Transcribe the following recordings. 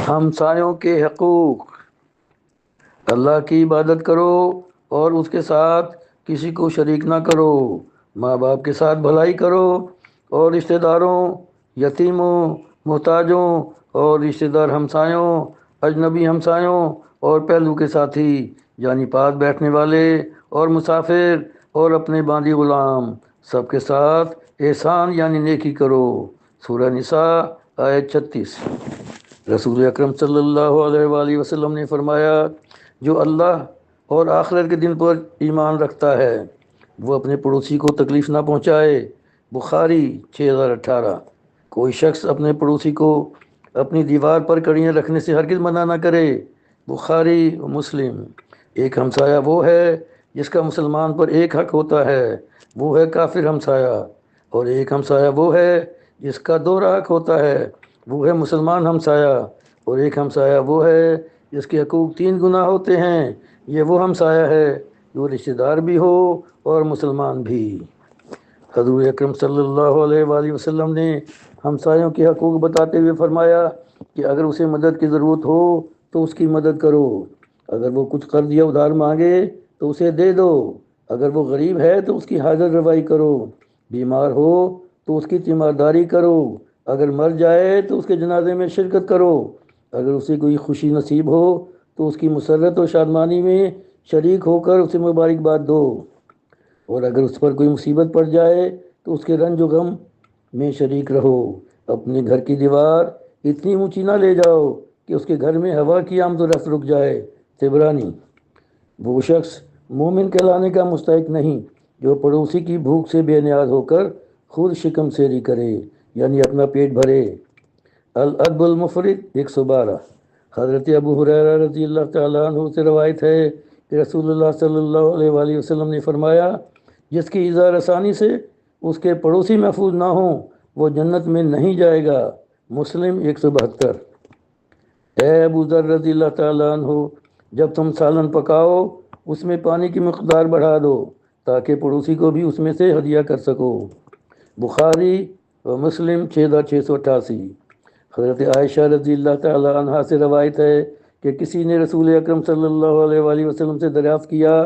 ہمسایوں کے حقوق۔ اللہ کی عبادت کرو اور اس کے ساتھ کسی کو شریک نہ کرو۔ ماں باپ کے ساتھ بھلائی کرو اور رشتہ داروں، یتیموں، محتاجوں اور رشتہ دار ہمسایوں، اجنبی ہمسایوں اور پہلو کے ساتھی یعنی پاس بیٹھنے والے اور مسافر اور اپنے باندی غلام سب کے ساتھ احسان یعنی نیکی کرو۔ سورہ نساء آیت 36۔ رسول اکرم صلی اللہ علیہ وآلہ وسلم نے فرمایا، جو اللہ اور آخرت کے دن پر ایمان رکھتا ہے وہ اپنے پڑوسی کو تکلیف نہ پہنچائے۔ بخاری 6018۔ کوئی شخص اپنے پڑوسی کو اپنی دیوار پر کڑیاں رکھنے سے ہرگز منع نہ کرے۔ بخاری و مسلم۔ ایک ہمسایہ وہ ہے جس کا مسلمان پر ایک حق ہوتا ہے، وہ ہے کافر ہمسایہ، اور ایک ہمسایہ وہ ہے جس کا دوہرا حق ہوتا ہے، وہ ہے مسلمان ہمسایہ، اور ایک ہمسایہ وہ ہے جس کے حقوق 3 گنا ہوتے ہیں، یہ وہ ہمسایہ ہے جو رشتہ دار بھی ہو اور مسلمان بھی۔ حضور اکرم صلی اللہ علیہ وآلہ وسلم نے ہمسایوں کے حقوق بتاتے ہوئے فرمایا کہ اگر اسے مدد کی ضرورت ہو تو اس کی مدد کرو، اگر وہ کچھ قرض یا ادھار مانگے تو اسے دے دو، اگر وہ غریب ہے تو اس کی حاجت روائی کرو، بیمار ہو تو اس کی تیمارداری کرو، اگر مر جائے تو اس کے جنازے میں شرکت کرو، اگر اسے کوئی خوشی نصیب ہو تو اس کی مسرت و شادمانی میں شریک ہو کر اسے مبارکباد دو، اور اگر اس پر کوئی مصیبت پڑ جائے تو اس کے رنج و غم میں شریک رہو۔ اپنے گھر کی دیوار اتنی اونچی نہ لے جاؤ کہ اس کے گھر میں ہوا کی آمد و رفت رک جائے۔ طبرانی۔ وہ شخص مومن کہلانے کا مستحق نہیں جو پڑوسی کی بھوک سے بے نیاز ہو کر خود شکم سیری کرے یعنی اپنا پیٹ بھرے۔ الادب المفرد 112۔ حضرت ابو ہریرہ رضی اللہ تعالیٰ عنہ سے روایت ہے کہ رسول اللہ صلی اللہ علیہ وآلہ وسلم نے فرمایا، جس کی اظہار رسانی سے اس کے پڑوسی محفوظ نہ ہوں وہ جنت میں نہیں جائے گا۔ مسلم 172۔ اے ابو ذر رضی اللہ تعالیٰ عنہ، جب تم سالن پکاؤ اس میں پانی کی مقدار بڑھا دو تاکہ پڑوسی کو بھی اس میں سے ہدیہ کر سکو۔ بخاری و مسلم 6688۔ حضرت عائشہ رضی اللہ تعالیٰ عنہ سے روایت ہے کہ کسی نے رسول اکرم صلی اللہ علیہ وآلہ وسلم سے دریافت کیا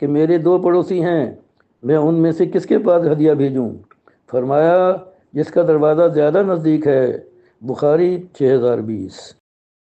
کہ میرے 2 پڑوسی ہیں، میں ان میں سے کس کے پاس ہدیہ بھیجوں؟ فرمایا، جس کا دروازہ زیادہ نزدیک ہے۔ بخاری 6020۔